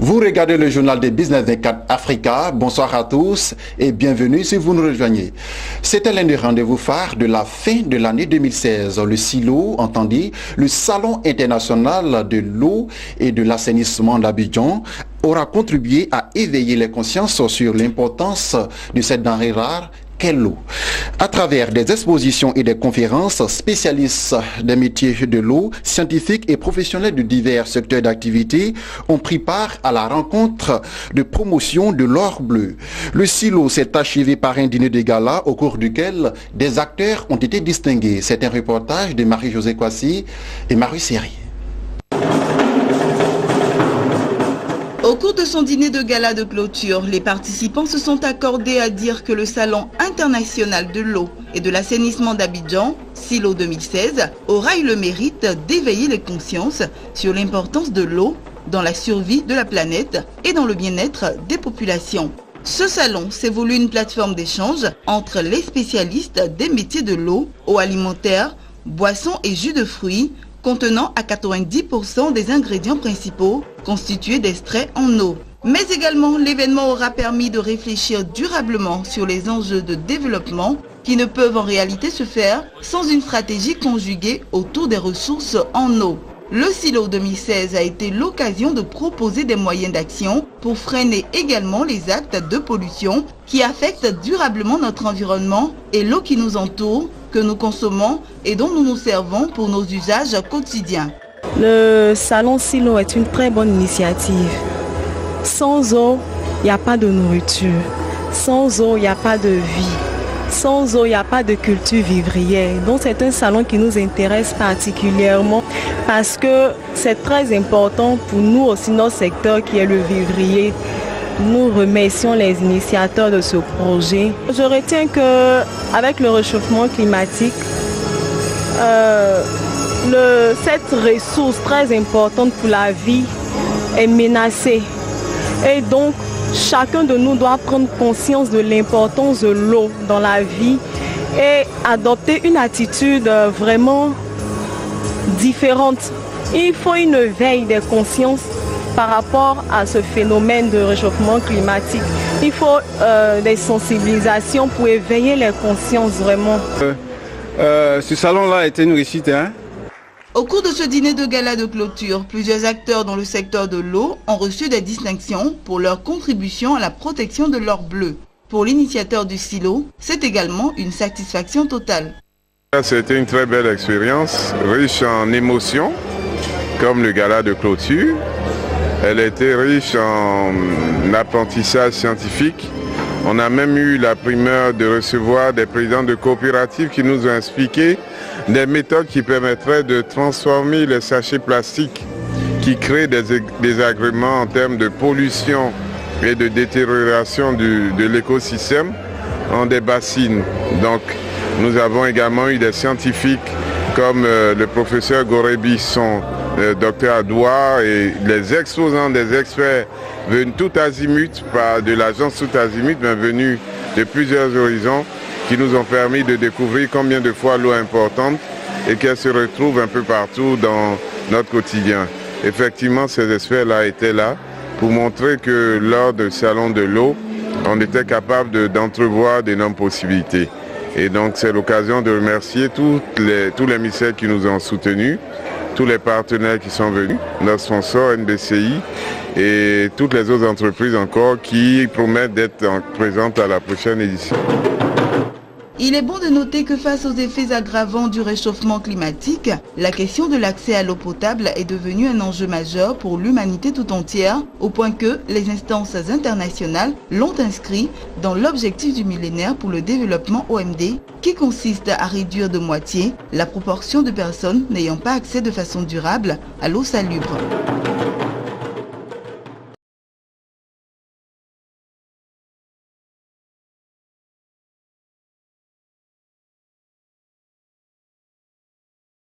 Vous regardez le journal des Business 24 Africa. Bonsoir à tous et bienvenue si vous nous rejoignez. C'était l'un des rendez-vous phares de la fin de l'année 2016. Le SILO, entendez, le Salon international de l'eau et de l'assainissement d'Abidjan, aura contribué à éveiller les consciences sur l'importance de cette denrée rare qu'est l'eau. À travers des expositions et des conférences, spécialistes des métiers de l'eau, scientifiques et professionnels de divers secteurs d'activité ont pris part à la rencontre de promotion de l'or bleu. Le SILO s'est achevé par un dîner de gala au cours duquel des acteurs ont été distingués. C'est un reportage de Marie-Josée Kwasi et Marie Seri. Au cours de son dîner de gala de clôture, les participants se sont accordés à dire que le Salon international de l'eau et de l'assainissement d'Abidjan, SILO 2016, aura eu le mérite d'éveiller les consciences sur l'importance de l'eau dans la survie de la planète et dans le bien-être des populations. Ce salon s'est voulu une plateforme d'échange entre les spécialistes des métiers de l'eau, eau alimentaire, boissons et jus de fruits, contenant à 90% des ingrédients principaux constitués d'extraits en eau. Mais également, l'événement aura permis de réfléchir durablement sur les enjeux de développement qui ne peuvent en réalité se faire sans une stratégie conjuguée autour des ressources en eau. Le SILO 2016 a été l'occasion de proposer des moyens d'action pour freiner également les actes de pollution qui affectent durablement notre environnement et l'eau qui nous entoure, que nous consommons et dont nous nous servons pour nos usages quotidiens. Le salon SILO est une très bonne initiative. Sans eau, il n'y a pas de nourriture. Sans eau, il n'y a pas de vie. Sans eau, il n'y a pas de culture vivrière. Donc c'est un salon qui nous intéresse particulièrement parce que c'est très important pour nous aussi, notre secteur qui est le vivrier. Nous remercions les initiateurs de ce projet. Je retiens qu'avec le réchauffement climatique, cette ressource très importante pour la vie est menacée. Et donc, chacun de nous doit prendre conscience de l'importance de l'eau dans la vie et adopter une attitude vraiment différente. Il faut une veille des consciences par rapport à ce phénomène de réchauffement climatique. Il faut des sensibilisations pour éveiller les consciences vraiment. Ce salon-là a été une réussite. Au cours de ce dîner de gala de clôture, plusieurs acteurs dans le secteur de l'eau ont reçu des distinctions pour leur contribution à la protection de l'or bleu. Pour l'initiateur du SILO, c'est également une satisfaction totale. C'était une très belle expérience, riche en émotions, comme le gala de clôture. Elle était riche en apprentissage scientifique. On a même eu la primeur de recevoir des présidents de coopératives qui nous ont expliqué des méthodes qui permettraient de transformer les sachets plastiques qui créent des désagréments en termes de pollution et de détérioration de l'écosystème en des bassines. Donc nous avons également eu des scientifiques comme le professeur Gorebi, son docteur Adoua, et les exposants des experts venus tout azimut, pas de l'agence tout azimut, mais venus de plusieurs horizons, qui nous ont permis de découvrir combien de fois l'eau est importante et qu'elle se retrouve un peu partout dans notre quotidien. Effectivement, ces experts-là étaient là pour montrer que lors du salon de l'eau, on était capable d'entrevoir d'énormes possibilités. Et donc c'est l'occasion de remercier tous les ministères qui nous ont soutenus, tous les partenaires qui sont venus, notre sponsor NBCI et toutes les autres entreprises encore qui promettent d'être présentes à la prochaine édition. Il est bon de noter que face aux effets aggravants du réchauffement climatique, la question de l'accès à l'eau potable est devenue un enjeu majeur pour l'humanité tout entière, au point que les instances internationales l'ont inscrit dans l'objectif du millénaire pour le développement OMD, qui consiste à réduire de moitié la proportion de personnes n'ayant pas accès de façon durable à l'eau salubre.